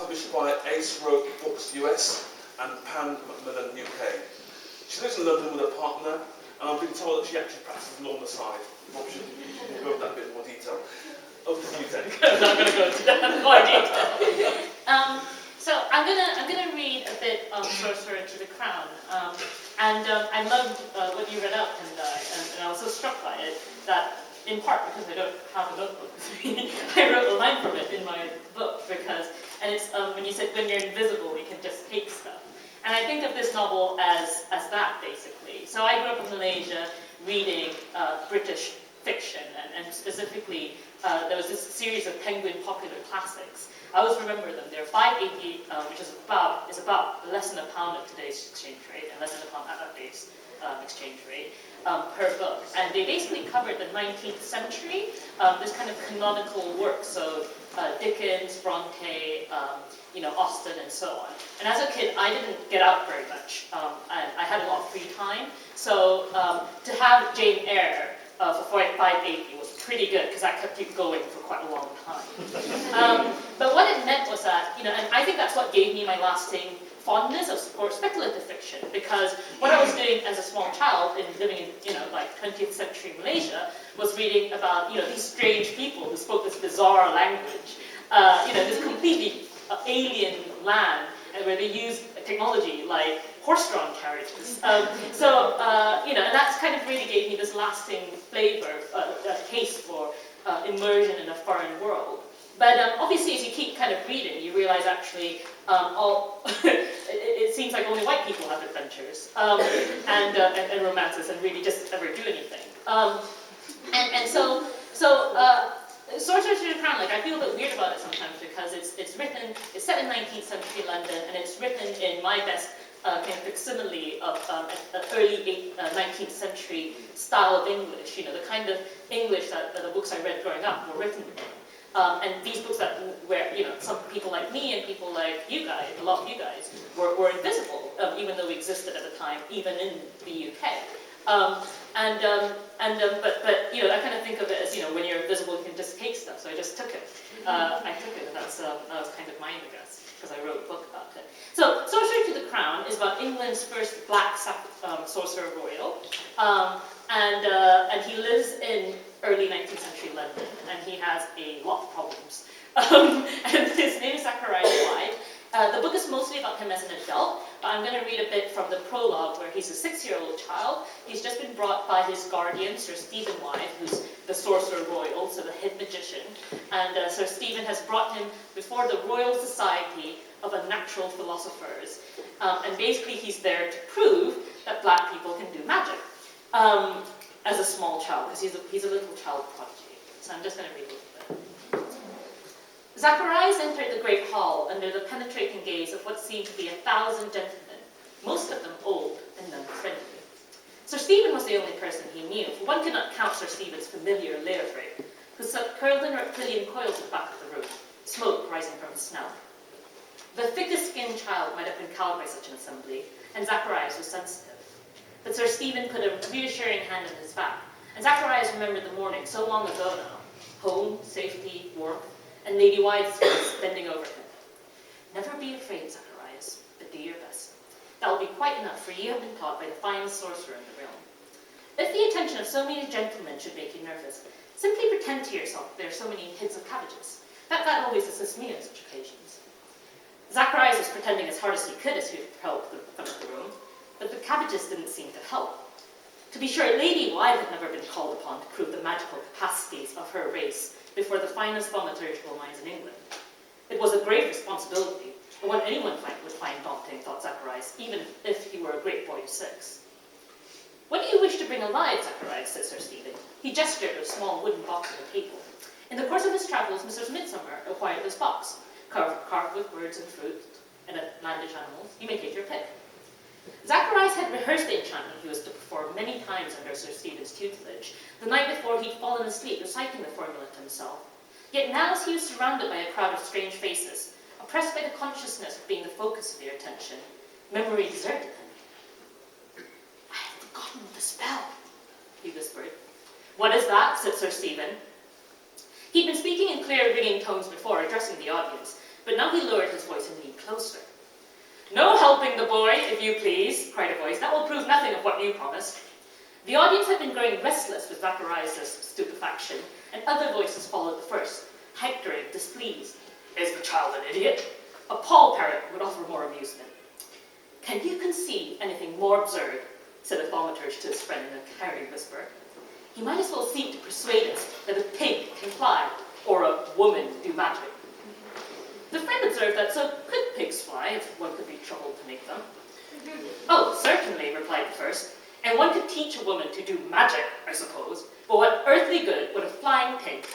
Published by Ace Road Books US and Pan Macmillan UK. She lives in London with a partner, and I've been told that she actually practices law on the side. Rob should go into that in a bit more detail. Over to you, Ted. I'm not going to go into that more detail. So I'm gonna read a bit of Sorcerer to the Crown, I loved what you read out, Tendai, and I was so struck by it that, in part because I don't have a notebook with me, I wrote a line from it in my book and it's when you said when you're invisible, you can just take stuff, and I think of this novel as that basically. So I grew up in Malaysia reading British fiction, and specifically there was this series of Penguin popular classics. I always remember them. They're 580, which is about less than £1 at today's exchange rate, and less than £1 at that day's exchange rate per book. And they basically covered the 19th century, this kind of canonical work. So Dickens, Bronte, Austen, and so on. And as a kid, I didn't get out very much, and I had a lot of free time. So to have Jane Eyre for 580 was pretty good because that kept you going for quite a long time. But what it meant was that, and I think that's what gave me my lasting fondness for speculative fiction, because what I was doing as a small child living in, like 20th century Malaysia was reading about, these strange people who spoke this bizarre language, this completely alien land, and where they used technology like horse-drawn carriages. And that's kind of really gave me this lasting flavor, taste for immersion in a foreign world. But obviously, as you keep kind of reading, you realize actually it seems like only white people have adventures and romances and really just ever do anything. Sorcerer to the Crown, I feel a bit weird about it sometimes because it's set in 19th century London, and it's written in my best kind of facsimile of early 19th century style of English, the kind of English that the books I read growing up were written in. And these books where some people like me and people like you guys, a lot of you guys, were invisible, even though we existed at the time, even in the UK. I kind of think of it as, when you're invisible, you can just take stuff. So I just took it. I took it, and that was kind of mine, I guess, because I wrote a book about it. So Sorcerer to the Crown is about England's first black sorcerer royal, and he lives in early 19th century London, and he has a lot of problems. And his name is Zachariah White. The book is mostly about him as an adult, but I'm going to read a bit from the prologue where he's a 6-year-old child. He's just been brought by his guardian, Sir Stephen White, who's the sorcerer royal, so the head magician. And Sir Stephen has brought him before the Royal Society of Unnatural Philosophers. And basically he's there to prove that black people can do magic. As a small child, because he's a little child prodigy. So I'm just going to read a little bit. Zacharias entered the great hall under the penetrating gaze of what seemed to be 1,000 gentlemen, most of them old and none friendly. Sir Stephen was the only person he knew, for one could not count Sir Stephen's familiar lairfrey, who curled in reptilian coils at the back of the room, smoke rising from his snout. The thickest-skinned child might have been cowed by such an assembly, and Zacharias was sensitive. But Sir Stephen put a reassuring hand on his back, and Zacharias remembered the morning so long ago now. Home, safety, warmth, and Lady White's face bending over him. Never be afraid, Zacharias, but do your best. That will be quite enough, for you have been taught by the finest sorcerer in the realm. If the attention of so many gentlemen should make you nervous, simply pretend to yourself there are so many heads of cabbages. That always assists me on such occasions. Zacharias was pretending as hard as he could as he helped the front of the room, but the cabbages didn't seem to help. To be sure, Lady White had never been called upon to prove the magical capacities of her race before the finest thaumaturgical minds in England. It was a grave responsibility, and one anyone would find daunting, thought Zacharias, even if he were a great boy of 6. What do you wish to bring alive, Zacharias, said Sir Stephen. He gestured at a small wooden box on the table. In the course of his travels, Mrs. Midsummer acquired this box, carved with birds and fruit and outlandish animals. You may take your pick. Zacharias had rehearsed the enchantment he was to perform many times under Sir Stephen's tutelage. The night before, he'd fallen asleep reciting the formula to himself. Yet now, as he was surrounded by a crowd of strange faces, oppressed by the consciousness of being the focus of their attention, memory deserted him. I have forgotten the spell, he whispered. What is that? Said Sir Stephen. He'd been speaking in clear, ringing tones before, addressing the audience, but now he lowered his voice and leaned closer. "No helping the boy, if you please," cried a voice. "That will prove nothing of what you promised." The audience had been growing restless with Zacharias' stupefaction, and other voices followed the first, hectoring, displeased. "Is the child an idiot?" A Paul parrot would offer more amusement. "Can you conceive anything more absurd?" said a thaumaturge to his friend in a carried whisper. "You might as well seek to persuade us that a pig can fly, or a woman do magic." The friend observed that so could pigs fly, if one could be troubled to make them. "Oh, certainly," replied the first, "and one could teach a woman to do magic, I suppose, but what earthly good would a flying pig